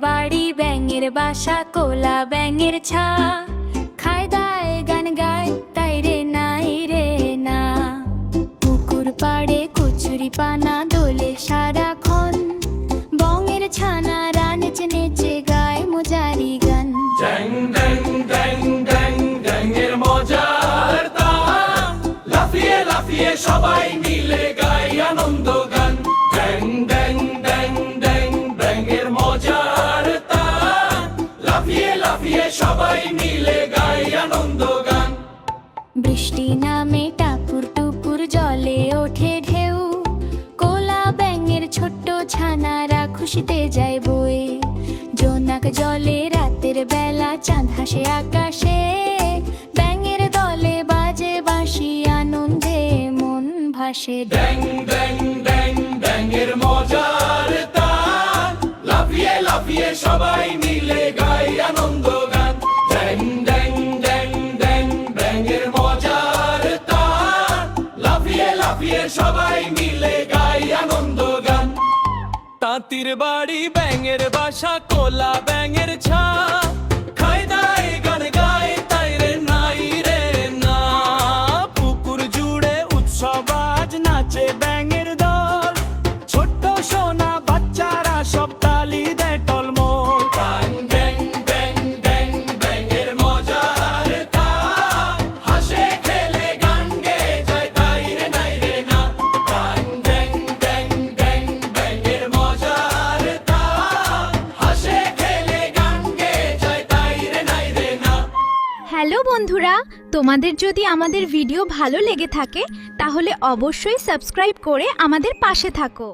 বাড়ি ব্যাঙের বাসা, কোলা ব্যাঙের ছা। খায় দায় গান গায় তাই রে নাই রে না। পুকুর পাড়ে কচুরি পানা দোলে সারাক্ষণ, বঙের ছানারা নেচে নেচে গায় মজারি গান। ড্যাং ড্যাং ড্যাং ড্যাং ড্যাংয়ের মজার তান, লাফিয়ে লাফিয়ে সবাই মিলে গায় আনন্দ গান। ড্যাং ড্যাং ড্যাং ড্যাং ড্যাংয়ের মজার তান, লাফিয়ে লাফিয়ে সবাই মিলে গায় আনন্দ গান। বৃষ্টি নামে টাপুর টুপুর জলে ওঠে ঢেউ, কোলা ব্যাঙের ছোট্ট ছানারা খুশিতে যায় বয়ে। জোনাক জলে রাতের বেলা চাঁদ হাসে আকাশে, ব্যাঙের দলে বাজে বাঁশি আনন্দে মন ভাসে। ড্যাং ড্যাং ড্যাং ড্যাংয়ের মজার তান, লাফিয়ে লাফিয়ে সবাই মিলে গায় আনন্দ গান। ড্যাং ড্যাং ড্যাং ড্যাং ড্যাংয়ের মজার তান, লাফিয়ে লাফিয়ে সবাই মিলে গায় আনন্দ গান। তাঁতির বাড়ি ব্যাঙের বাসা, কোলা ব্যাঙের ছা। খায় দায় গান গায় তাই রে নাই রে না। পুকুর জুড়ে উৎসব আজ নাচে ব্যাঙের দল, ছোট্ট সোনা বাচ্চারা সব তালি দেয় টলমল। ব্যাং ব্যাং ব্যাং ব্যাং ব্যাঙের মজার তান, হাসে খেলে গান গেয়ে যায় তাই রে নাই রে না। ব্যাং ব্যাং ব্যাং ব্যাং ব্যাঙের মজার তান, হাসে খেলে গান গেয়ে যায় তাই রে নাই রে না। হ্যালো বন্ধুরা, তোমাদের যদি আমাদের ভিডিও ভালো লেগে থাকে তাহলে অবশ্যই সাবস্ক্রাইব করে আমাদের পাশে থাকো।